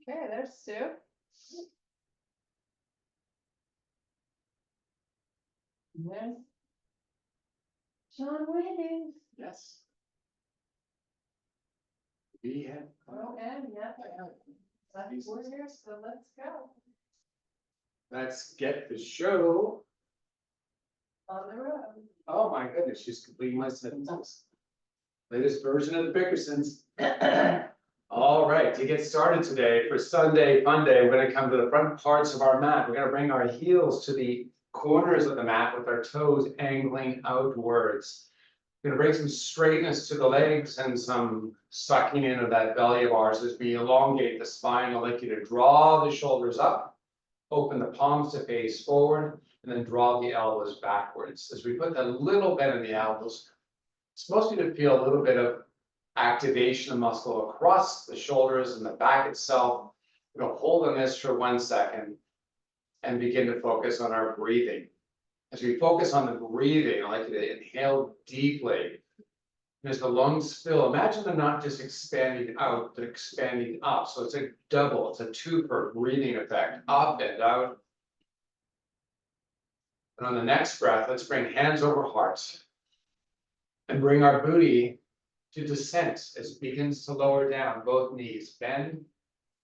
Okay, there's Sue. And there's John waiting. Yes. We have. Oh, and yeah. We're here, so let's go. Let's get the show. On the road. Oh my goodness, she's completing my sentences. Latest version of the Bickersons. All right, to get started today for Sunday Funday, we're going to come to the front parts of our mat. We're going to bring our heels to the corners of the mat with our toes angling outwards. We're going to bring some straightness to the legs and some sucking in of that belly of ours as we elongate the spine. I'd like you to draw the shoulders up, open the palms to face forward, and then draw the elbows backwards. As we put that little bend in the elbows, it's supposed to feel a little bit of activation of muscle across the shoulders and the back itself. We're going to hold on this for 1 second and begin to focus on our breathing. As we focus on the breathing, I'd like you to inhale deeply. And as the lungs fill, imagine them not just expanding out, but expanding up. So it's a double, it's a two-per breathing effect, up and out. And on the next breath, let's bring hands over hearts and bring our booty to descent as it begins to lower down, both knees bend.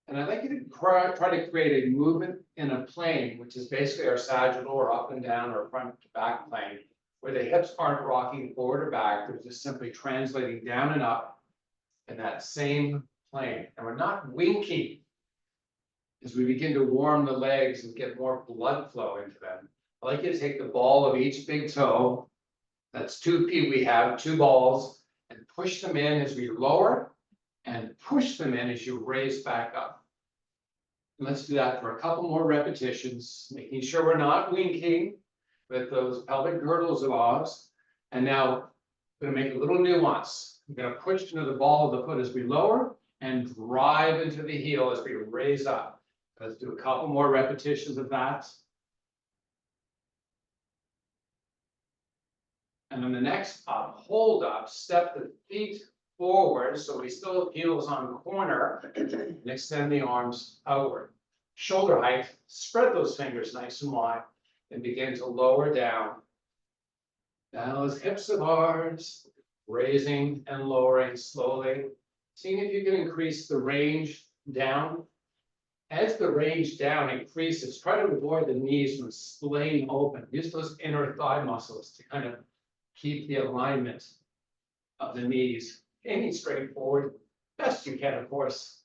And I'd like you to try to create a movement in a plane, which is basically our sagittal or up and down or front to back plane, where the hips aren't rocking forward or back, they're just simply translating down and up in that same plane. And we're not winking as we begin to warm the legs and get more blood flow into them. I'd like you to take the ball of each big toe, that's 2 feet we have, 2 balls, and push them in as we lower and push them in as you raise back up. And let's do that for a couple more repetitions, making sure we're not winking with those pelvic girdles of ours. And now we're going to make a little nuance. We're going to push into the ball of the foot as we lower and drive into the heel as we raise up. Let's do a couple more repetitions of that. And then the next up, hold up, step the feet forward, so we still have heels on corner, and extend the arms outward. Shoulder height, spread those fingers nice and wide, and begin to lower down. Now those hips of ours, raising and lowering slowly, seeing if you can increase the range down. As the range down increases, try to avoid the knees from splaying open. Use those inner thigh muscles to kind of keep the alignment of the knees aiming straight forward, best you can, of course.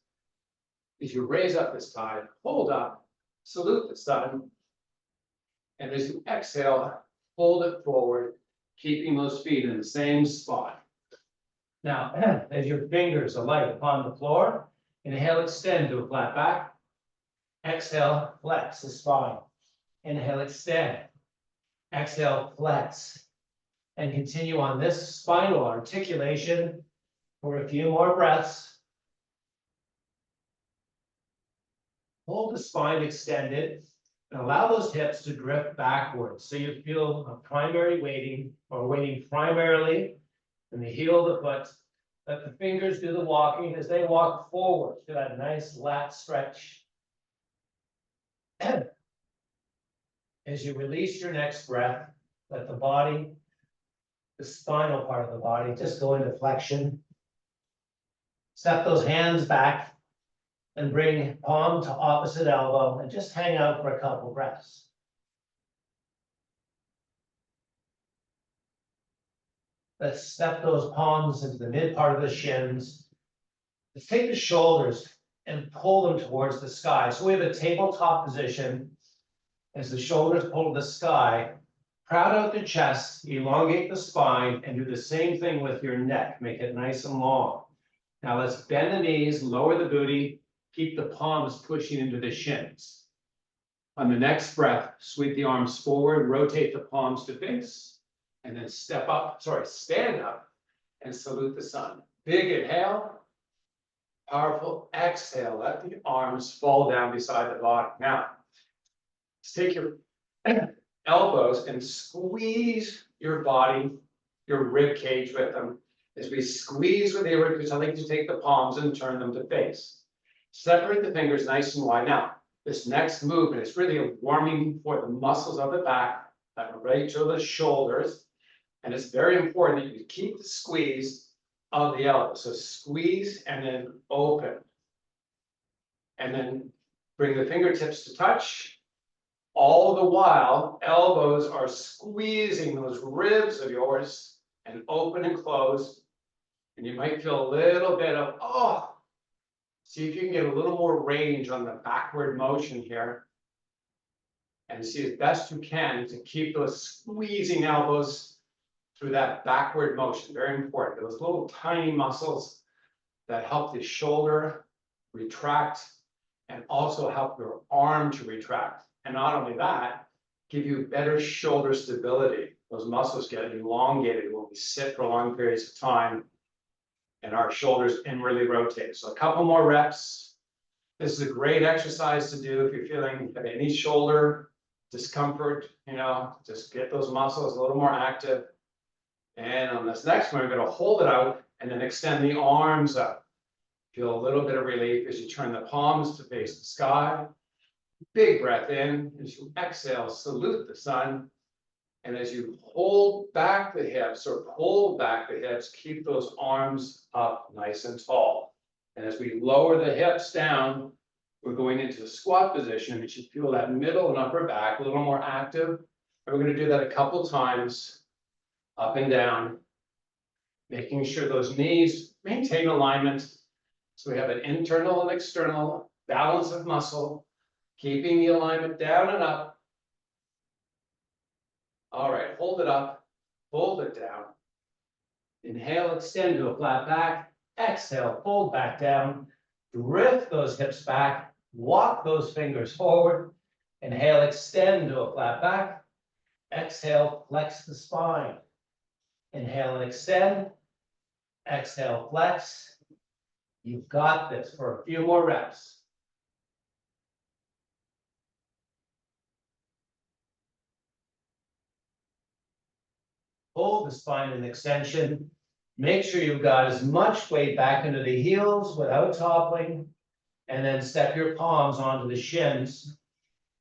As you raise up this thigh, hold up, salute the sun, and as you exhale, hold it forward, keeping those feet in the same spot. Now, as your fingers alight upon the floor, inhale, extend to a flat back. Exhale, flex the spine. Inhale, extend. Exhale, flex. And continue on this spinal articulation for a few more breaths. Hold the spine extended and allow those hips to drift backwards. So you feel a primary weighting primarily in the heel of the foot. Let the fingers do the walking as they walk forward to that nice lat stretch. As you release your next breath, let the body, the spinal part of the body, just go into flexion. Step those hands back and bring palm to opposite elbow and just hang out for a couple breaths. Let's step those palms into the mid part of the shins. Let's take the shoulders and pull them towards the sky. So we have a tabletop position as the shoulders pull to the sky. Proud out the chest, elongate the spine, and do the same thing with your neck. Make it nice and long. Now let's bend the knees, lower the booty, keep the palms pushing into the shins. On the next breath, sweep the arms forward, rotate the palms to face, and then stand up and salute the sun. Big inhale, powerful exhale. Let the arms fall down beside the body. Now, let's take your elbows and squeeze your body, your rib cage with them. As we squeeze with the rib cage, I'd like you to take the palms and turn them to face. Separate the fingers nice and wide. Now, this next movement is really a warming for the muscles of the back that are right to the shoulders. And it's very important that you keep the squeeze of the elbow. So squeeze and then open. And then bring the fingertips to touch. All the while, elbows are squeezing those ribs of yours and open and close. And you might feel a little bit of, oh, see if you can get a little more range on the backward motion here. And see as best you can to keep those squeezing elbows through that backward motion. Very important. Those little tiny muscles that help the shoulder retract and also help your arm to retract. And not only that, give you better shoulder stability. Those muscles get elongated when we sit for long periods of time and our shoulders inwardly rotate. So a couple more reps. This is a great exercise to do if you're feeling any shoulder discomfort, just get those muscles a little more active. And on this next one, we're going to hold it out and then extend the arms up. Feel a little bit of relief as you turn the palms to face the sky. Big breath in. As you exhale, salute the sun. And as you hold back the hips or pull back the hips, keep those arms up nice and tall. And as we lower the hips down, we're going into the squat position. You should feel that middle and upper back a little more active. And we're going to do that a couple times, up and down, making sure those knees maintain alignment. So we have an internal and external balance of muscle, keeping the alignment down and up. All right, hold it up, fold it down. Inhale, extend to a flat back. Exhale, fold back down. Drift those hips back. Walk those fingers forward. Inhale, extend to a flat back. Exhale, flex the spine. Inhale and extend. Exhale, flex. You've got this for a few more reps. Hold the spine in extension. Make sure you've got as much weight back into the heels without toppling. And then step your palms onto the shins.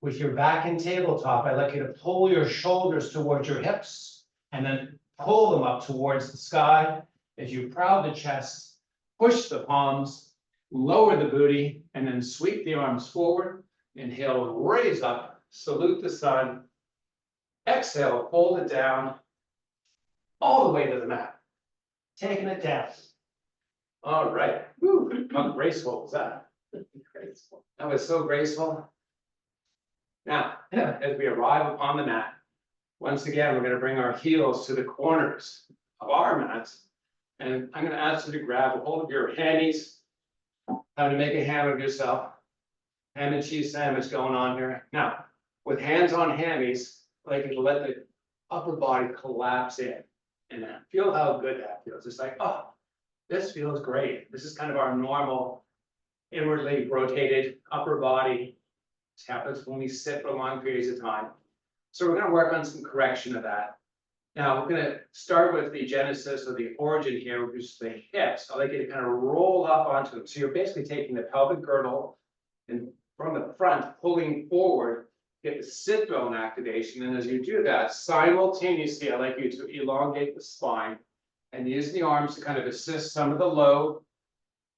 With your back in tabletop, I'd like you to pull your shoulders towards your hips and then pull them up towards the sky. As you proud the chest, push the palms, lower the booty, and then sweep the arms forward. Inhale, raise up, salute the sun. Exhale, fold it down, all the way to the mat. Taking it down. All right. Woo. How graceful was that? Graceful. That was so graceful. Now, as we arrive upon the mat, once again, we're going to bring our heels to the corners of our mats. And I'm going to ask you to grab a hold of your handies. How to make a ham of yourself. Ham and cheese sandwich going on here. Now, with hands on hammies, I'd like you to let the upper body collapse in. And feel how good that feels. It's like, oh, this feels great. This is kind of our normal inwardly rotated upper body. This happens when we sit for long periods of time. So we're going to work on some correction of that. Now we're going to start with the genesis or the origin here, which is the hips. I'd like you to kind of roll up onto them. So you're basically taking the pelvic girdle and from the front, pulling forward, get the sit bone activation. And as you do that, simultaneously, I'd like you to elongate the spine and use the arms to kind of assist some of the load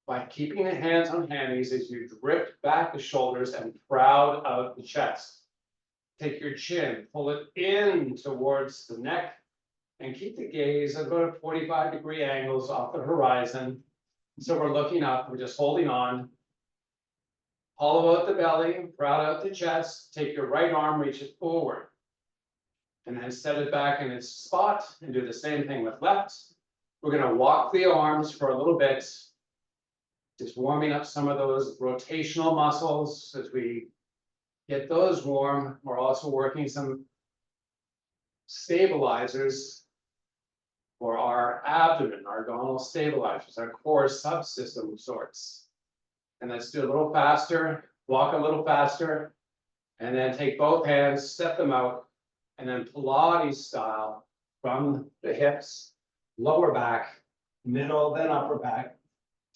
by keeping the hands on hammies as you drift back the shoulders and proud out the chest. Take your chin, pull it in towards the neck, and keep the gaze at about 45-degree angles off the horizon. So we're looking up, we're just holding on. Hollow out the belly, proud out the chest. Take your right arm, reach it forward. And then set it back in its spot and do the same thing with left. We're going to walk the arms for a little bit, just warming up some of those rotational muscles. As we get those warm, we're also working some stabilizers for our abdomen, our abdominal stabilizers, our core subsystem of sorts. And let's do a little faster, walk a little faster, and then take both hands, step them out, and then Pilates style from the hips, lower back, middle, then upper back.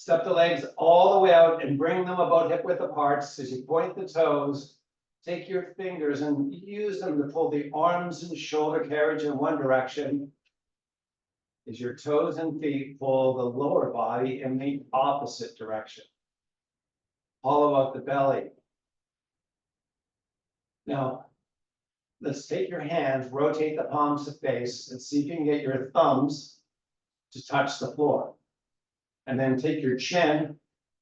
Step the legs all the way out and bring them about hip width apart as you point the toes. Take your fingers and use them to pull the arms and shoulder carriage in one direction. As your toes and feet pull the lower body in the opposite direction. Hollow out the belly. Now, let's take your hands, rotate the palms to face, and see if you can get your thumbs to touch the floor. And then take your chin,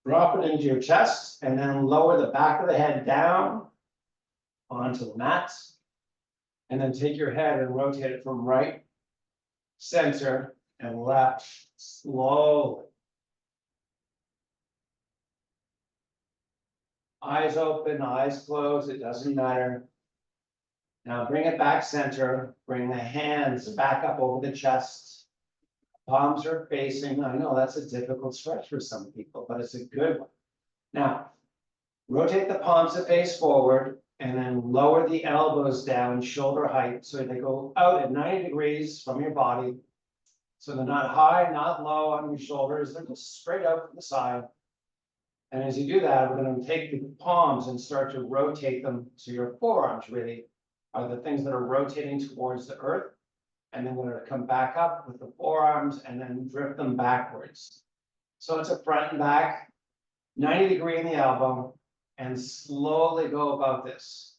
drop it into your chest, and then lower the back of the head down onto the mat. And then take your head and rotate it from right, center, and left slowly. Eyes open, eyes closed, it doesn't matter. Now bring it back center, bring the hands back up over the chest. Palms are facing, I know that's a difficult stretch for some people, but it's a good one. Now, rotate the palms to face forward and then lower the elbows down shoulder height so they go out at 90 degrees from your body. So they're not high, not low on your shoulders, they're just straight out to the side. And as you do that, we're going to take the palms and start to rotate them. So your forearms really are the things that are rotating towards the earth. And then we're going to come back up with the forearms and then drift them backwards. So it's a front and back, 90 degree in the elbow, and slowly go about this.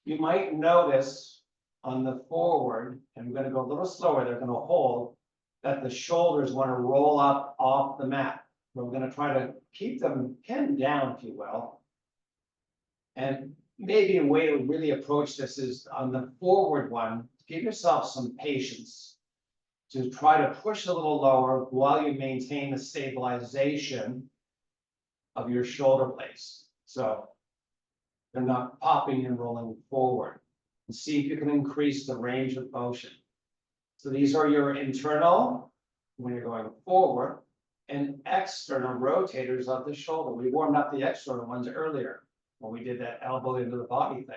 You might notice on the forward, and we're going to go a little slower, they're going to hold, that the shoulders want to roll up off the mat. We're going to try to keep them pinned down, if you will. And maybe a way to really approach this is on the forward one, give yourself some patience to try to push a little lower while you maintain the stabilization of your shoulder blades. So they're not popping and rolling forward. And see if you can increase the range of motion. So these are your internal, when you're going forward, and external rotators of the shoulder. We warmed up the external ones earlier when we did that elbow into the body thing.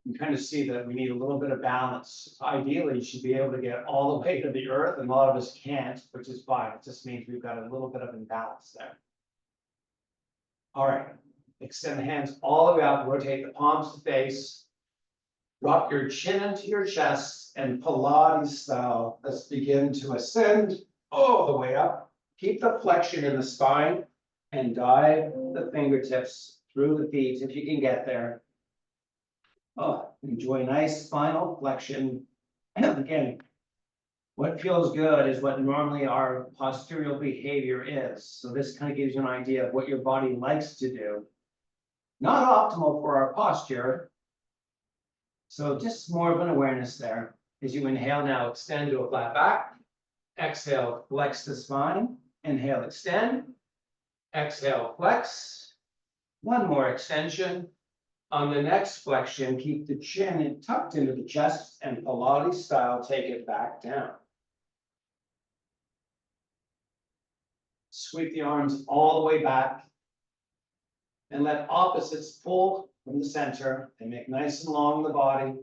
You can kind of see that we need a little bit of balance. Ideally, you should be able to get all the way to the earth, and a lot of us can't, which is fine. It just means we've got a little bit of imbalance there. All right, extend the hands all the way up, rotate the palms to face. Drop your chin into your chest and Pilates style. Let's begin to ascend all the way up. Keep the flexion in the spine and dive the fingertips through the feet if you can get there. Oh, enjoy nice spinal flexion. And again, what feels good is what normally our postural behavior is. So this kind of gives you an idea of what your body likes to do. Not optimal for our posture. So just more of an awareness there. As you inhale now, extend to a flat back. Exhale, flex the spine. Inhale, extend. Exhale, flex. One more extension. On the next flexion, keep the chin tucked into the chest and Pilates style, take it back down. Sweep the arms all the way back and let opposites pull from the center and make nice and long the body.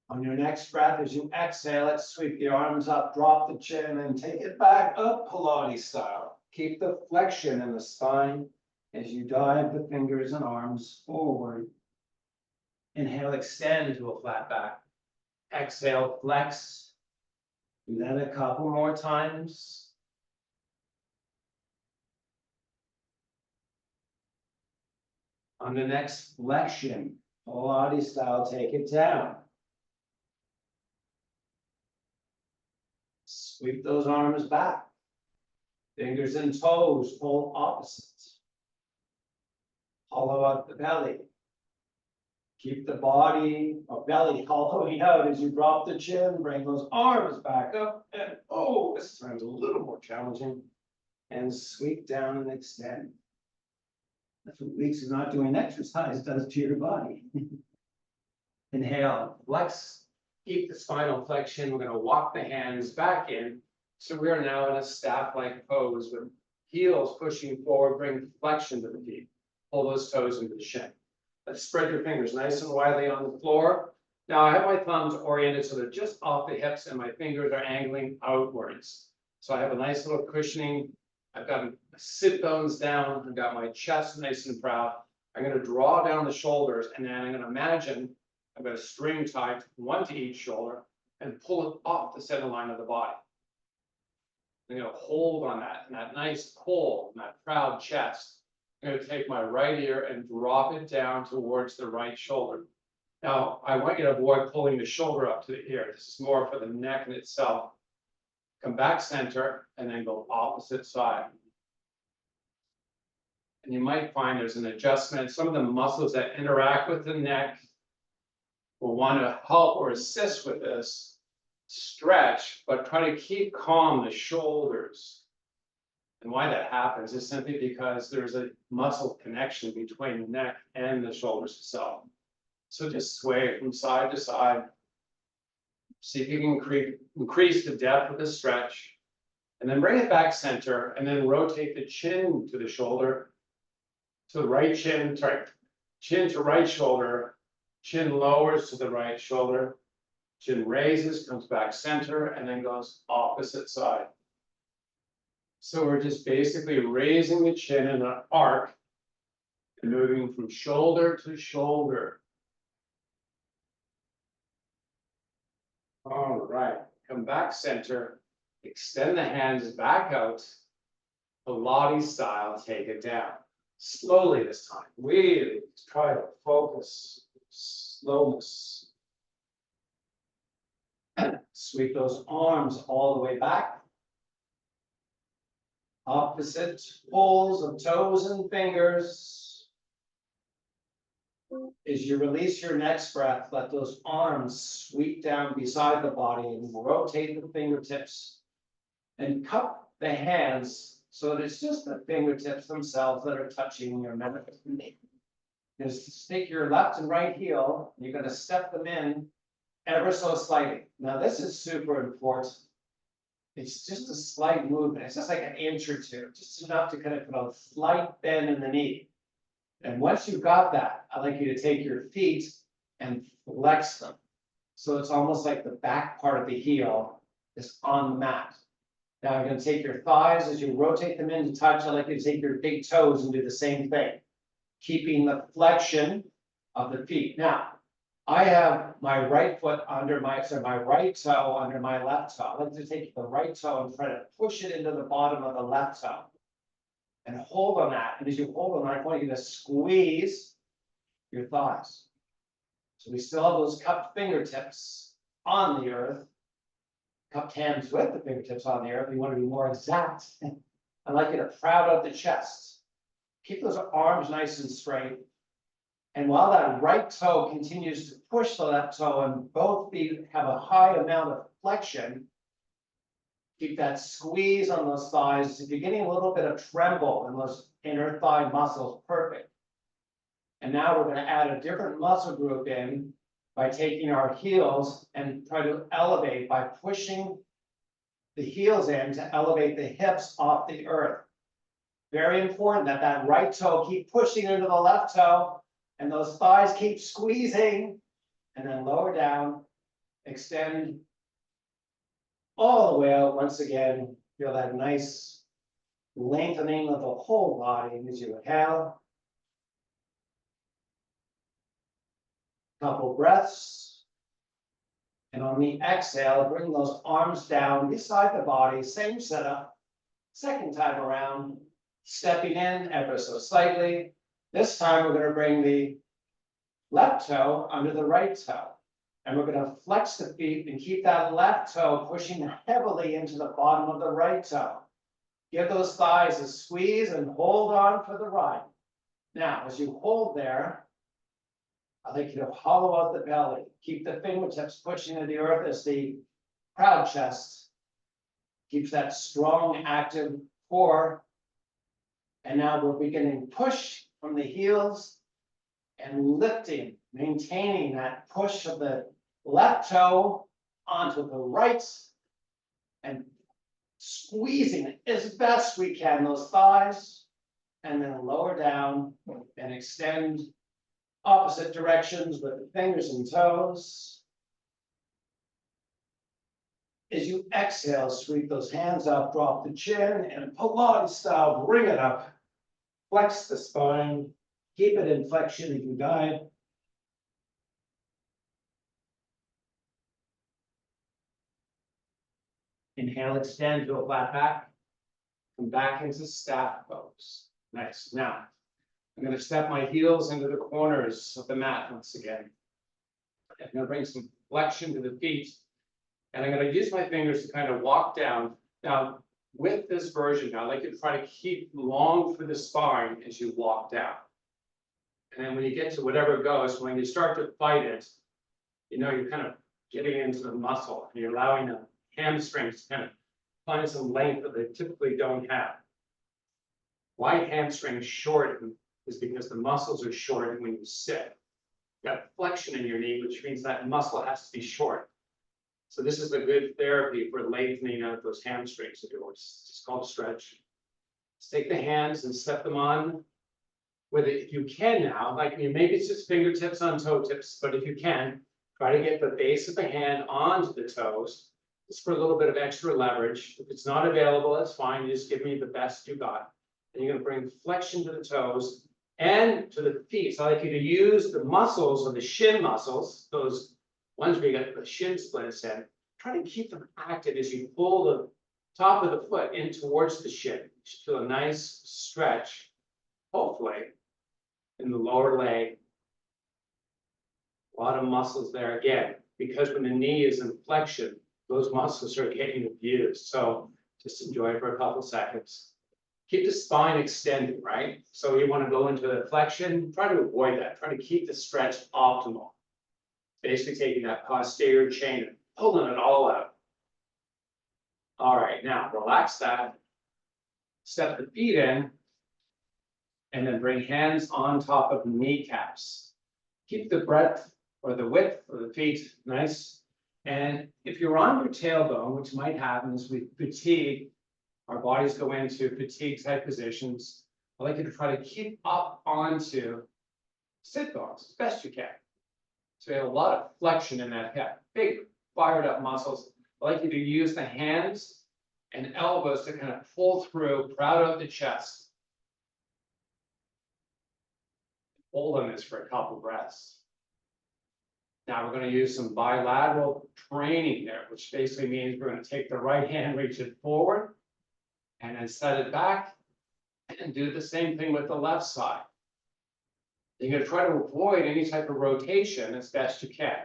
On your next breath, as you exhale, let's sweep the arms up, drop the chin and take it back up Pilates style. Keep the flexion in the spine as you dive the fingers and arms forward. Inhale, extend to a flat back. Exhale, flex. Do that a couple more times. On the next flexion, Pilates style, take it down. Sweep those arms back. Fingers and toes pull opposites. Hollow out the belly. Keep the body or belly hollowing out as you drop the chin. Bring those arms back up. And oh, this time's a little more challenging. And sweep down and extend. That's what weeks of not doing exercise does to your body. Inhale, flex, keep the spinal flexion. We're going to walk the hands back in. So we are now in a staff-like pose with heels pushing forward, bring flexion to the feet. Pull those toes into the shin. Let's spread your fingers nice and widely on the floor. Now I have my thumbs oriented so they're just off the hips and my fingers are angling outwards. So I have a nice little cushioning. I've got my sit bones down. I've got my chest nice and proud. I'm going to draw down the shoulders and then I'm going to imagine I've got a string tied, one to each shoulder, and pull it off the center line of the body. I'm going to hold on that, and that nice pull, and that proud chest. I'm going to take my right ear and drop it down towards the right shoulder. Now, I want you to avoid pulling the shoulder up to the ear. This is more for the neck in itself. Come back center, and then go opposite side. And you might find there's an adjustment. Some of the muscles that interact with the neck will want to help or assist with this stretch, but try to keep calm the shoulders. And why that happens is simply because there's a muscle connection between the neck and the shoulders itself. So just sway from side to side. See if you can increase the depth of the stretch. And then bring it back center, and then rotate the chin to the shoulder, to the right chin, sorry, chin to right shoulder, chin lowers to the right shoulder, chin raises, comes back center, and then goes opposite side. So we're just basically raising the chin in an arc and moving from shoulder to shoulder. All right, come back center, extend the hands back out, Pilates style, take it down. Slowly this time, really try to focus, slowness. Sweep those arms all the way back. Opposite pulls of toes and fingers. As you release your next breath, let those arms sweep down beside the body and rotate the fingertips and cup the hands so that it's just the fingertips themselves that are touching your middle. Just stick your left and right heel. You're going to step them in ever so slightly. Now this is super important. It's just a slight movement. It's just like an inch or two, just enough to kind of put a slight bend in the knee. And once you've got that, I'd like you to take your feet and flex them. So it's almost like the back part of the heel is on the mat. Now I'm going to take your thighs as you rotate them into touch. I'd like you to take your big toes and do the same thing, keeping the flexion of the feet. Now, I have my right foot under my right toe under my left toe. I'd like to take the right toe and try to push it into the bottom of the left toe. And hold on that. And as you hold on that, I want you to squeeze your thighs. So we still have those cupped fingertips on the earth. Cupped hands with the fingertips on the earth. We want to be more exact. I'd like you to proud out the chest. Keep those arms nice and straight. And while that right toe continues to push the left toe and both feet have a high amount of flexion, keep that squeeze on those thighs. If you're getting a little bit of tremble in those inner thigh muscles, perfect. And now we're going to add a different muscle group in by taking our heels and try to elevate by pushing the heels in to elevate the hips off the earth. Very important that that right toe keep pushing into the left toe and those thighs keep squeezing, and then lower down, extend all the way out. Once again, feel that nice lengthening of the whole body as you inhale. Couple breaths. And on the exhale, bring those arms down beside the body, same setup. Second time around, stepping in ever so slightly. This time we're going to bring the left toe under the right toe. And we're going to flex the feet and keep that left toe pushing heavily into the bottom of the right toe. Give those thighs a squeeze and hold on for the ride. Now, as you hold there, I'd like you to hollow out the belly. Keep the fingertips pushing into the earth as the proud chest keeps that strong, active core. And now we're beginning to push from the heels and lifting, maintaining that push of the left toe onto the right and squeezing as best we can those thighs, and then lower down and extend opposite directions with the fingers and toes. as you exhale, sweep those hands up, drop the chin, and Pilates style, bring it up. Flex the spine, keep it in flexion if you guide. Inhale, extend to a flat back. Come back into staff pose. Nice. Now, I'm going to step my heels into the corners of the mat once again. I'm going to bring some flexion to the feet. And I'm going to use my fingers to kind of walk down. Now, with this version, I like you to try to keep long for the spine as you walk down. And then when you get to whatever goes, when you start to fight it, you know, you're kind of getting into the muscle and you're allowing the hamstrings to kind of find some length that they typically don't have. Why hamstrings shorten is because the muscles are shortened when you sit. You got flexion in your knee, which means that muscle has to be short. So this is a good therapy for lengthening out those hamstrings of yours. It's called stretch. Let's take the hands and step them on. With it, if you can now, like maybe it's just fingertips on toe tips, but if you can, try to get the base of the hand onto the toes. Just for a little bit of extra leverage. If it's not available, that's fine. You just give me the best you got. And you're going to bring flexion to the toes and to the feet. So I like you to use the muscles of the shin muscles, those ones where you got the shin splints in. Try to keep them active as you pull the top of the foot in towards the shin. You should feel a nice stretch, hopefully, in the lower leg. A lot of muscles there again, because when the knee is in flexion, those muscles are getting abused. So just enjoy it for a couple seconds. Keep the spine extended, right? So you want to go into the flexion, try to avoid that. Try to keep the stretch optimal. Basically taking that posterior chain and pulling it all out. All right, now relax that. Step the feet in, and then bring hands on top of kneecaps. Keep the breadth or the width of the feet nice. And if you're on your tailbone, which might happen as we fatigue, our bodies go into fatigue type positions. I like you to try to keep up onto sit bones as best you can. So you have a lot of flexion in that hip, big fired up muscles. I like you to use the hands and elbows to kind of pull through, proud of the chest. Hold on this for a couple breaths. Now we're going to use some bilateral training there, which basically means we're going to take the right hand, reach it forward, and then set it back, and do the same thing with the left side. You're going to try to avoid any type of rotation as best you can.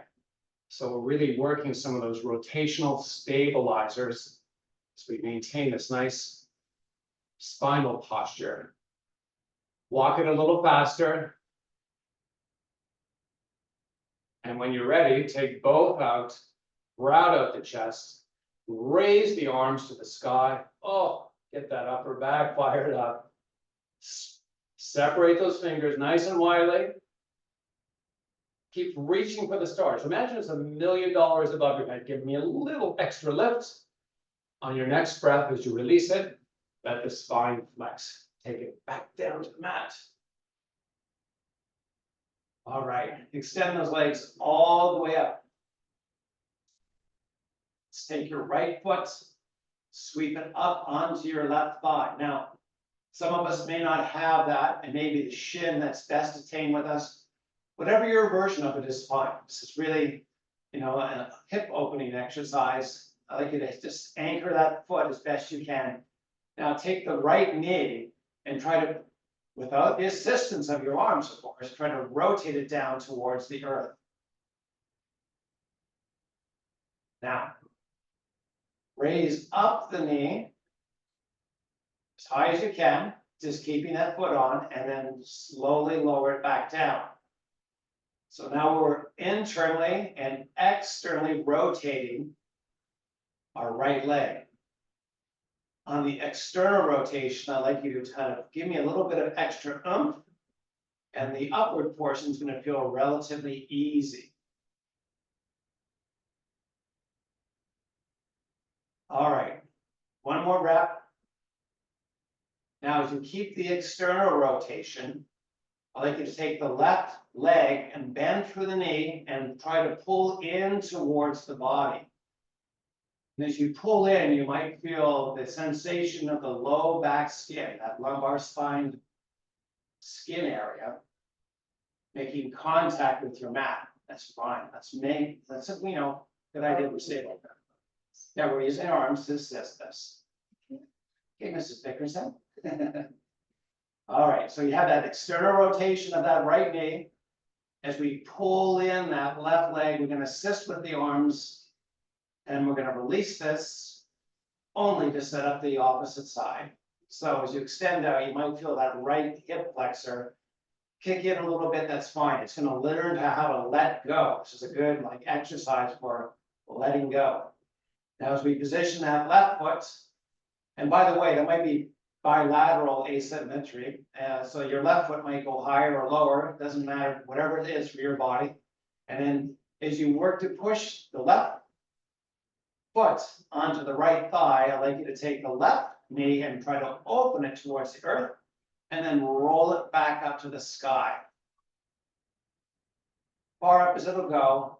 So we're really working some of those rotational stabilizers as we maintain this nice spinal posture. Walk it a little faster. And when you're ready, take both out, round out the chest, raise the arms to the sky. Oh, get that upper back fired up. Separate those fingers nice and widely. Keep reaching for the stars. Imagine it's $1 million above your head. Give me a little extra lift. On your next breath, as you release it, let the spine flex. Take it back down to the mat. All right, extend those legs all the way up. Let's take your right foot, sweep it up onto your left thigh. Now, some of us may not have that, and maybe the shin that's best attained with us. Whatever your version of it is fine. This is really, a hip opening exercise. I like you to just anchor that foot as best you can. Now take the right knee and try to, without the assistance of your arms, of course, try to rotate it down towards the earth. Now, raise up the knee as high as you can, just keeping that foot on, and then slowly lower it back down. So now we're internally and externally rotating our right leg. On the external rotation, I'd like you to kind of give me a little bit of extra oomph, and the upward portion is going to feel relatively easy. All right, one more rep. Now, as you keep the external rotation, I'd like you to take the left leg and bend through the knee and try to pull in towards the body. And as you pull in, you might feel the sensation of the low back skin, that lumbar spine skin area, making contact with your mat. That's fine. That's you know, good idea to say like that. Now we're using arms to assist this. Okay, Mrs. Dickerson. All right, so you have that external rotation of that right knee. As we pull in that left leg, we're going to assist with the arms, and we're going to release this only to set up the opposite side. So as you extend out, you might feel that right hip flexor kick in a little bit. That's fine. It's going to learn how to let go. This is a good like exercise for letting go. Now, as we position that left foot, and by the way, that might be bilateral asymmetry. So your left foot might go higher or lower. It doesn't matter, whatever it is for your body. And then as you work to push the left foot onto the right thigh, I'd like you to take the left knee and try to open it towards the earth, and then roll it back up to the sky. Far up as it'll go.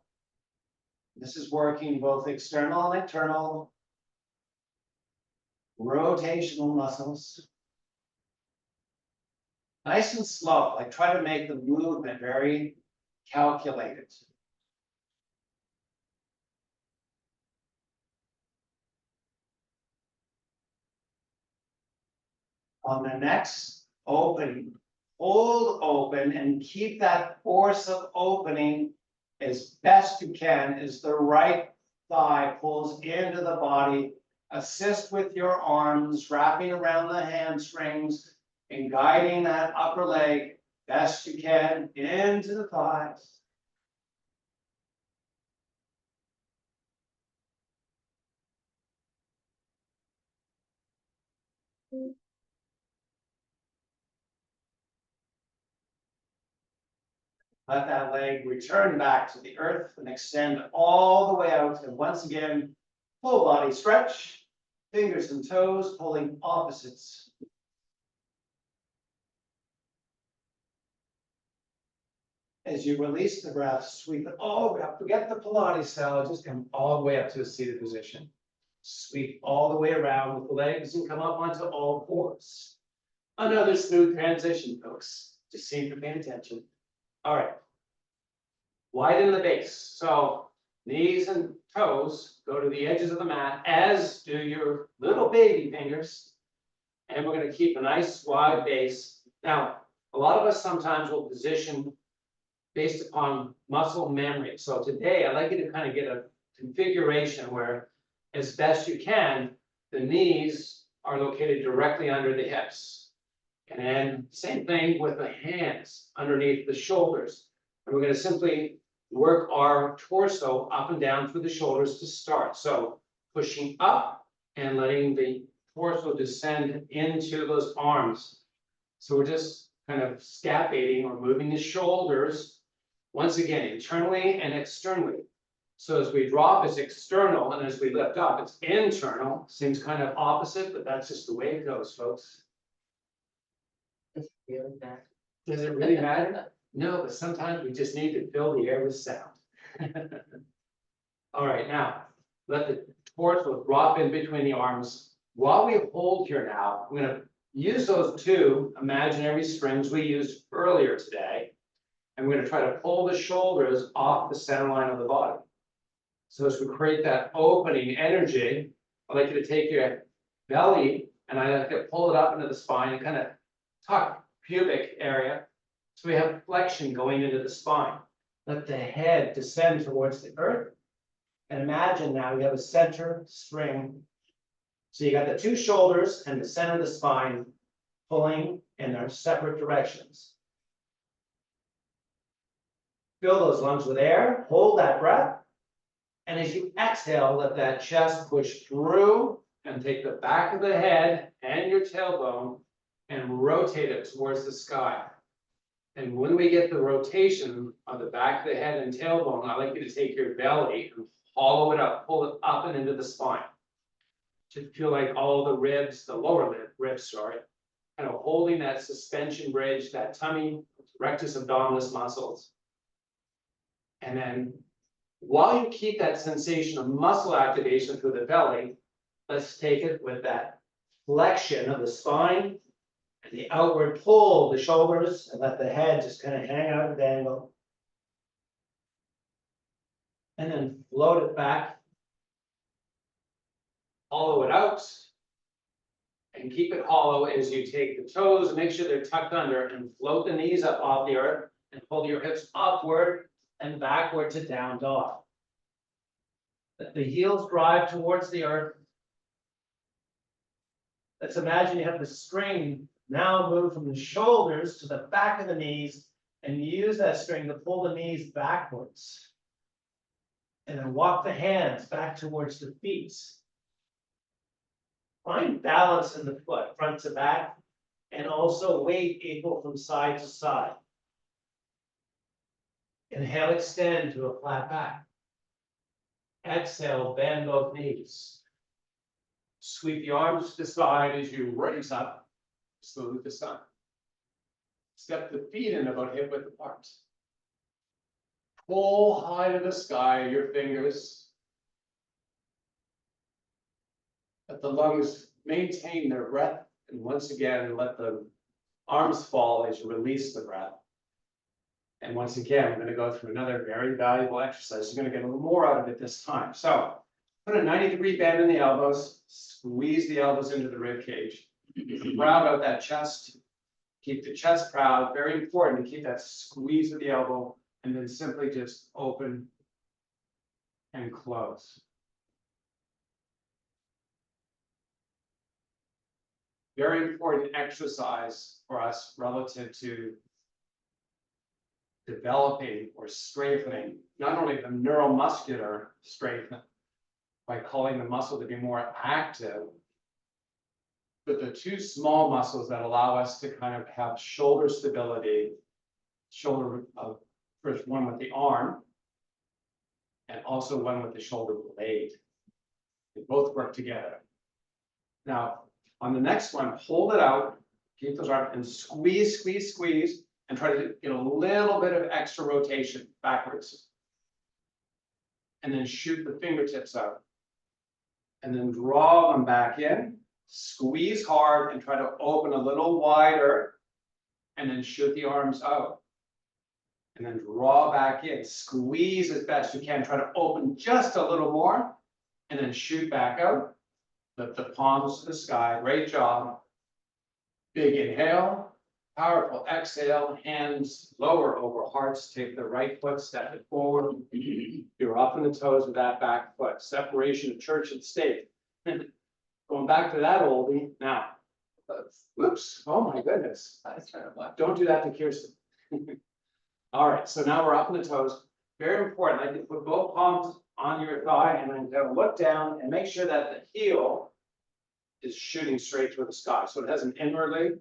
This is working both external and internal rotational muscles. Nice and slow, like try to make the movement very calculated. On the next opening, hold open and keep that force of opening as best you can as the right thigh pulls into the body. Assist with your arms, wrapping around the hamstrings and guiding that upper leg best you can into the thighs. Let that leg return back to the earth and extend all the way out. And once again, full body stretch, fingers and toes pulling opposites. As you release the breath, sweep it all the way up. Forget the Pilates style, just come all the way up to a seated position. Sweep all the way around with the legs and come up onto all fours. Another smooth transition, folks. Just see if you're paying attention. All right. Widen the base. So knees and toes go to the edges of the mat, as do your little baby fingers. And we're going to keep a nice wide base. Now, a lot of us sometimes will position based upon muscle memory. So today, I'd like you to kind of get a configuration where, as best you can, the knees are located directly under the hips. And same thing with the hands underneath the shoulders. And we're going to simply work our torso up and down through the shoulders to start. So pushing up and letting the torso descend into those arms. So we're just kind of scapating or moving the shoulders, once again, internally and externally. So as we drop, it's external, and as we lift up, it's internal. Seems kind of opposite, but that's just the way it goes, folks. Does it really matter? Does it really matter? No, but sometimes we just need to fill the air with sound. All right, now, let the torso drop in between the arms. While we hold here now, I'm going to use those two imaginary springs we used earlier today. And we're going to try to pull the shoulders off the center line of the body. So as we create that opening energy, I'd like you to take your belly and I like to pull it up into the spine and kind of tuck pubic area. So we have flexion going into the spine. Let the head descend towards the earth. And imagine now you have a center string. So you got the two shoulders and the center of the spine pulling in their separate directions. Fill those lungs with air, hold that breath. And as you exhale, let that chest push through and take the back of the head and your tailbone and rotate it towards the sky. And when we get the rotation of the back of the head and tailbone, I'd like you to take your belly and hollow it up, pull it up and into the spine. To feel like all the ribs, the lower ribs, sorry, kind of holding that suspension bridge, that tummy, rectus abdominis muscles. And then While you keep that sensation of muscle activation through the belly, let's take it with that flexion of the spine and the outward pull of the shoulders and let the head just kind of hang out and dangle. And then float it back. Hollow it out. And keep it hollow as you take the toes, make sure they're tucked under and float the knees up off the earth and pull your hips upward and backward to down dog. Let the heels drive towards the earth. Let's imagine you have the string now move from the shoulders to the back of the knees and use that string to pull the knees backwards. And then walk the hands back towards the feet. Find balance in the foot, front to back, and also weight equal from side to side. Inhale, extend to a flat back. Exhale, bend both knees. Sweep the arms to the side as you raise up, salute the sun. Step the feet in about hip width apart. Pull high to the sky, your fingers. Let the lungs maintain their breath, and once again, let the arms fall as you release the breath. And once again, we're going to go through another very valuable exercise. You're going to get a little more out of it this time. So, put a 90-degree bend in the elbows, squeeze the elbows into the rib cage. Round out that chest, keep the chest proud. Very important to keep that squeeze of the elbow, and then simply just open and close. Very important exercise for us relative to developing or strengthening not only the neuromuscular strength by calling the muscle to be more active, but the two small muscles that allow us to kind of have shoulder stability, first one with the arm, and also one with the shoulder blade. They both work together. Now, on the next one, hold it out, keep those arms, and squeeze, squeeze, squeeze, and try to get a little bit of extra rotation backwards. And then shoot the fingertips out. And then draw them back in, squeeze hard, and try to open a little wider, and then shoot the arms out. And then draw back in, squeeze as best you can, try to open just a little more, and then shoot back out. Lift the palms to the sky, great job. Big inhale, powerful exhale, hands lower over hearts, take the right foot, step it forward. You're up in the toes with that back foot, separation of church and state. Going back to that oldie, now, whoops, oh my goodness. Don't do that to Kirsten. All right, so now we're up in the toes. Very important, I like to put both palms on your thigh and then look down and make sure that the heel is shooting straight toward the sky. So it hasn't inwardly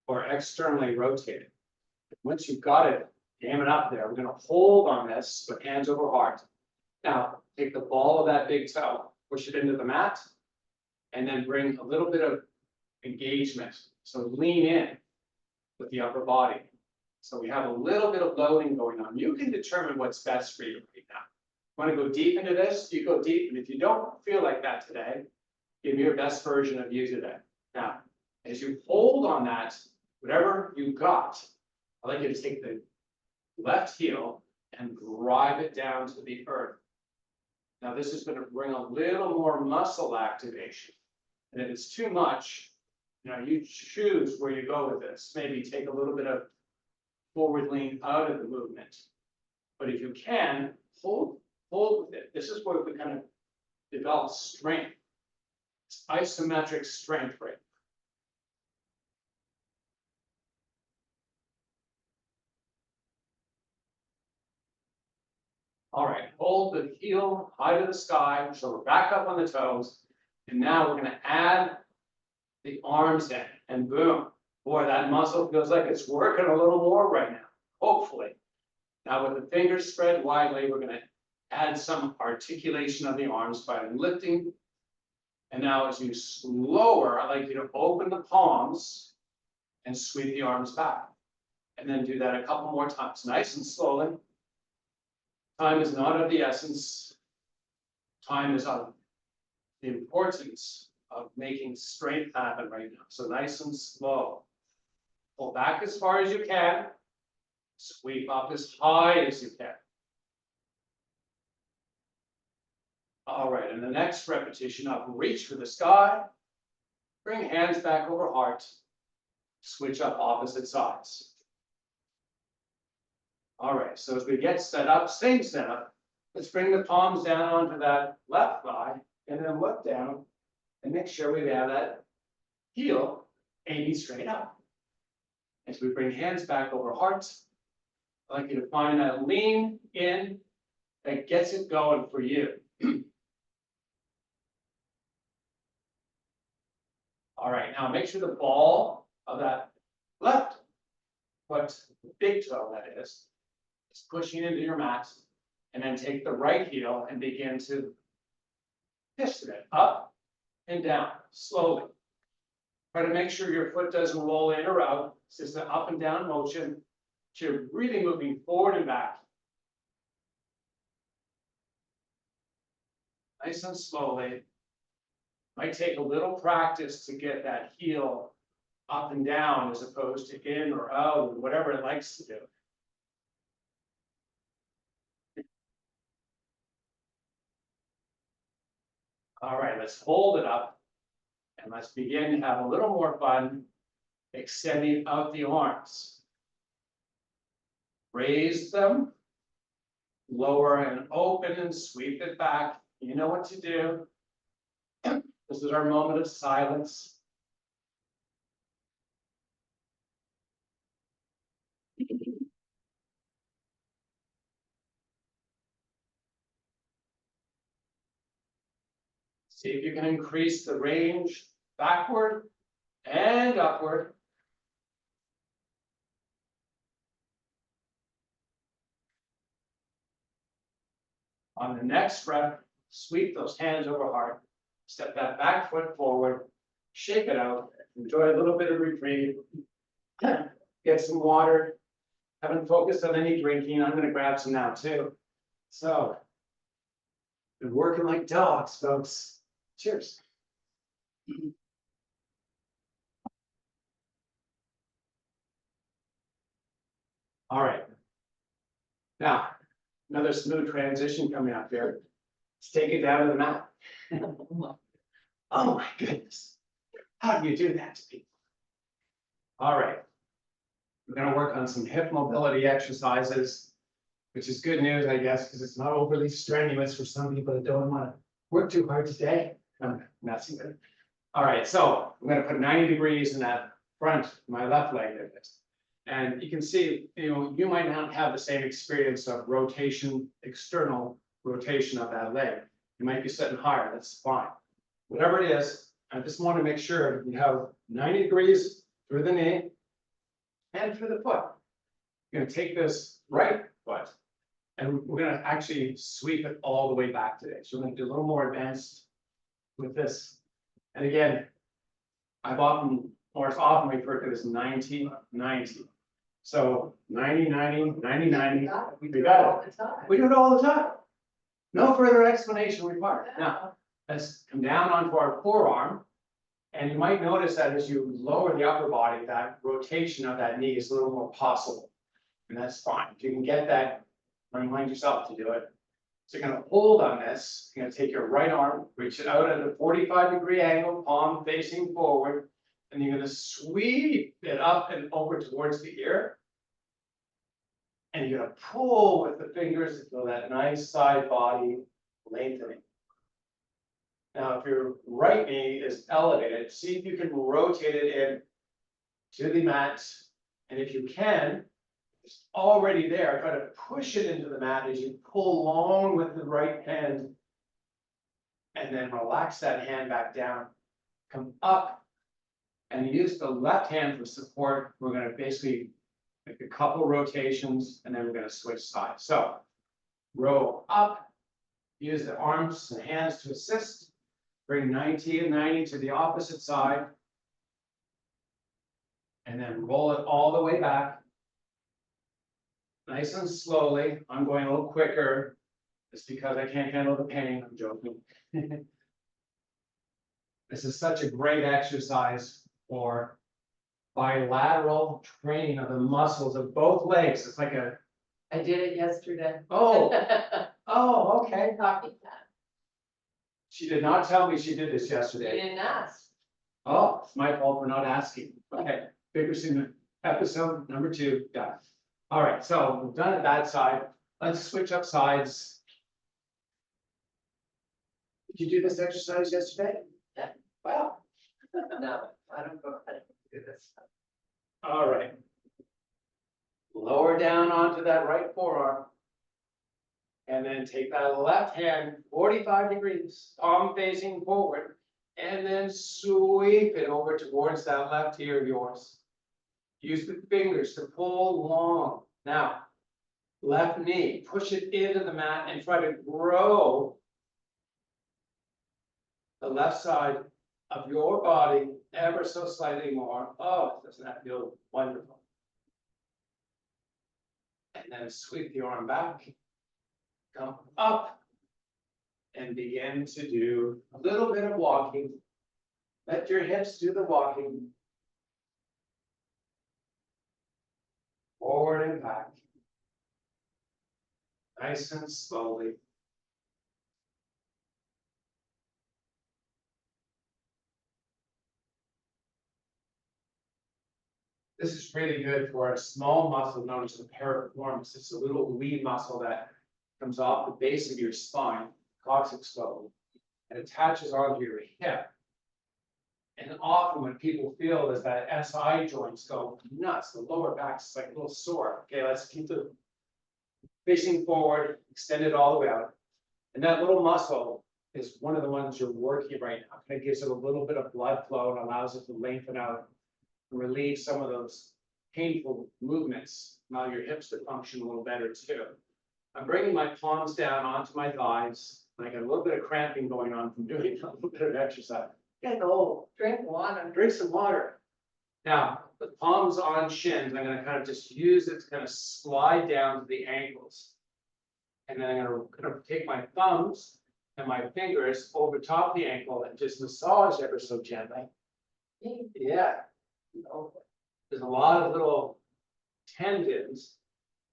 or externally rotated. Once you've got it, jam it up there. We're going to hold on this with hands over heart. Now, take the ball of that big toe, push it into the mat, and then bring a little bit of engagement. So lean in with the upper body. So we have a little bit of loading going on. You can determine what's best for you right now. Want to go deep into this? You go deep, and if you don't feel like that today, give me your best version of you today. Now, as you hold on that, whatever you got, I'd like you to take the left heel and drive it down to the earth. Now, this is going to bring a little more muscle activation. And if it's too much, you choose where you go with this. Maybe take a little bit of forward lean out of the movement. But if you can, hold with it. This is where we kind of develop strength. It's isometric strength right now. All right, hold the heel high to the sky, so we're back up on the toes. And now we're going to add the arms in, and boom. Boy, that muscle feels like it's working a little more right now, hopefully. Now with the fingers spread widely, we're going to add some articulation of the arms by lifting. And now as you lower, I'd like you to open the palms and sweep the arms back. And then do that a couple more times, nice and slowly. Time is not of the essence. Time is of the importance of making strength happen right now. So nice and slow. Pull back as far as you can. Sweep up as high as you can. All right, and the next repetition up, reach for the sky. Bring hands back over heart. Switch up opposite sides. All right, so as we get set up, same setup, let's bring the palms down onto that left thigh and then look down and make sure we have that heel aiming straight up. As we bring hands back over heart, I'd like you to find that lean in that gets it going for you. All right, now make sure the ball of that left foot, the big toe that is pushing into your mat, and then take the right heel and begin to piston it up and down slowly. Try to make sure your foot doesn't roll in or out. It's just an up and down motion. So you're really moving forward and back. Nice and slowly. Might take a little practice to get that heel up and down as opposed to in or out or whatever it likes to do. All right, let's hold it up and let's begin to have a little more fun extending out the arms. Raise them, lower and open and sweep it back. You know what to do. This is our moment of silence. See if you can increase the range backward and upward. On the next breath, sweep those hands over heart. Step that back foot forward, shake it out, enjoy a little bit of reprieve. Get some water. Haven't focused on any drinking. I'm gonna grab some now too. So, been working like dogs, folks. Cheers. All right. Now, another smooth transition coming up here. Let's take it down to the mat. Oh my goodness. How do you do that to people? All right. We're going to work on some hip mobility exercises, which is good news, I guess, because it's not overly strenuous for some people that don't want to work too hard today. I'm messing with it. All right, so I'm going to put 90 degrees in that front, my left leg there. And you can see, you might not have the same experience of rotation, external rotation of that leg. You might be sitting higher, that's fine. Whatever it is, I just want to make sure you have 90 degrees through the knee and through the foot. You're going to take this right foot and we're going to actually sweep it all the way back today. So we're going to do a little more advanced with this. And again, I've often, or it's often referred to as 90-90. So 90-90, 90-90. We do it all the time. We do it all the time. No further explanation required. Now, let's come down onto our forearm. And you might notice that as you lower the upper body, that rotation of that knee is a little more possible. And that's fine. If you can get that, remind yourself to do it. So you're going to hold on this. You're going to take your right arm, reach it out at a 45-degree angle, palm facing forward. And you're going to sweep it up and over towards the ear. And you're going to pull with the fingers to feel that nice side body lengthening. Now, if your right knee is elevated, see if you can rotate it in to the mat. And if you can, it's already there. Try to push it into the mat as you pull along with the right hand. And then relax that hand back down. Come up and use the left hand for support. We're going to basically make a couple rotations and then we're going to switch sides. So row up, use the arms and hands to assist. Bring 90 and 90 to the opposite side. And then roll it all the way back. Nice and slowly, I'm going a little quicker, just because I can't handle the pain, I'm joking. This is such a great exercise for bilateral training of the muscles of both legs. It's like a, I did it yesterday. oh, oh, okay. Copy that. She did not tell me she did this You yesterday. didn't ask. Oh, it's my fault for not asking. Okay, Bickerson, episode number 2, done. All right, so we've done it that side. Let's switch up sides. Did you do this exercise yesterday? Yeah. Wow. No, I don't go, I don't do this. All right. Lower down onto that right forearm. And then take that left hand 45 degrees, palm facing forward. And then sweep it over towards that left ear of yours. Use the fingers to pull long. Now, left knee, push it into the mat and try to grow the left side of your body ever so slightly more. Oh, doesn't that feel wonderful? And then sweep the arm back, come up, and begin to do a little bit of walking. Let your hips do the walking. Forward and back. Nice and slowly. This is really good for a small muscle known as the piriformis. It's a little lean muscle that comes off the base of your spine, coccyx bone, and attaches onto your hip. And often what people feel is that SI joints go nuts. The lower back's like a little sore. Okay, let's keep the facing forward, extend it all the way out. And that little muscle is one of the ones you're working right now. Kind of gives it a little bit of blood flow and allows it to lengthen out and relieve some of those painful movements. Allow your hips to function a little better too. I'm bringing my palms down onto my thighs. I got a little bit of cramping going on from doing a little bit of exercise. Get old. Drink water. Drink some water. Now, the palms on shins, I'm gonna kind of just use it to kind of slide down to the ankles. And then I'm gonna kind of take my thumbs and my fingers over top of the ankle and just massage ever so gently. Yeah. You know, there's a lot of little tendons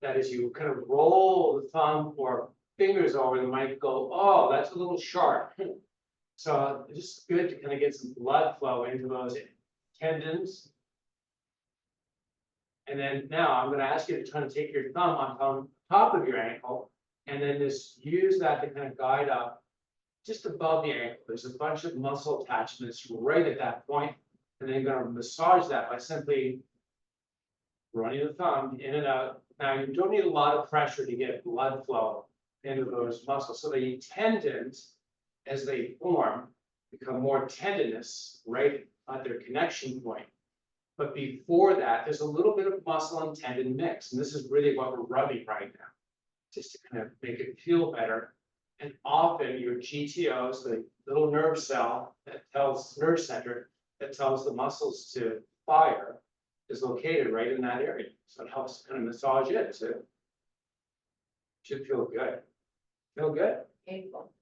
that as you kind of roll the thumb or fingers over, they might go, oh, that's a little sharp. So it's just good to kind of get some blood flow into those tendons. And then now I'm going to ask you to kind of take your thumb on top of your ankle and then just use that to kind of guide up just above the ankle. There's a bunch of muscle attachments right at that point. And then you're going to massage that by simply running the thumb in and out. Now you don't need a lot of pressure to get blood flow into those muscles. So the tendons, as they form, become more tendinous right at their connection point. But before that, there's a little bit of muscle and tendon mix. And this is really what we're rubbing right now, just to kind of make it feel better. And often your GTOs, the little nerve cell that tells nerve center that tells the muscles to fire, is located right in that area. So it helps kind of massage it too. Should feel good. Feel good? Painful.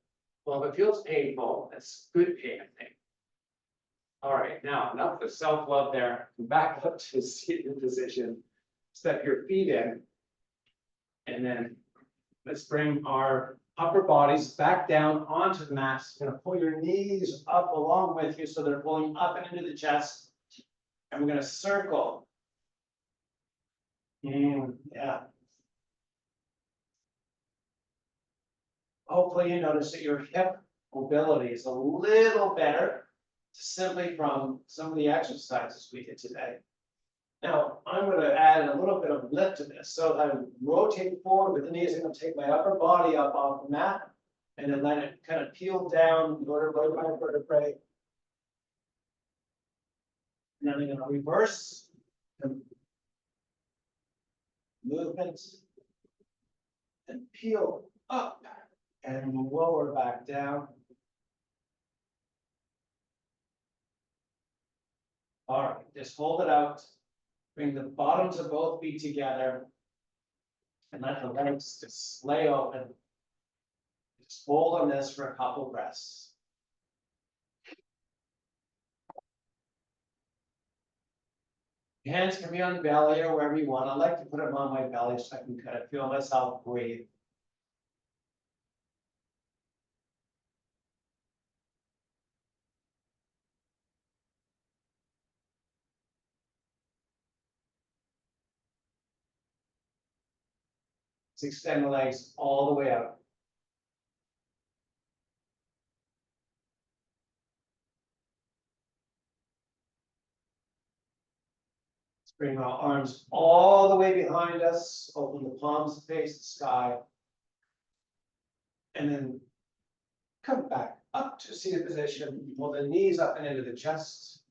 Well, if it feels painful, that's good pain, I think. All right, now enough of self-love there. Back up to seated position. Step your feet in. And then let's bring our upper bodies back down onto the mat. You're gonna pull your knees up along with you so they're pulling up and into the chest. And we're gonna circle. Yeah. Hopefully you notice that your hip mobility is a little better simply from some of the exercises we did today. Now, I'm going to add a little bit of lift to this. So I'm rotating forward with the knees. I'm going to take my upper body up off the mat and then let it kind of peel down vertebrae by vertebrae. And then I'm going to reverse the movements and peel up and lower back down. All right, just hold it out. Bring the bottoms of both feet together. And let the legs just lay open. Just hold on this for a couple breaths. Hands can be on the belly or wherever you want. I like to put them on my belly so I can kind of feel myself breathe. Let's extend the legs all the way out. Let's bring our arms all the way behind us. Open the palms to face the sky. And then come back up to seated position. Pull the knees up and into the chest.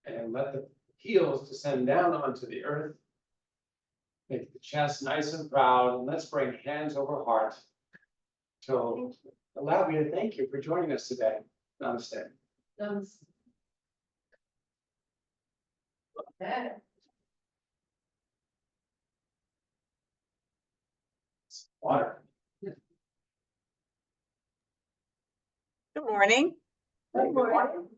And let the heels descend down onto the earth. Make the chest nice and proud. And let's bring hands over heart. So allow me to thank you for joining us today. Namaste. Okay. Water. Good morning. Good morning.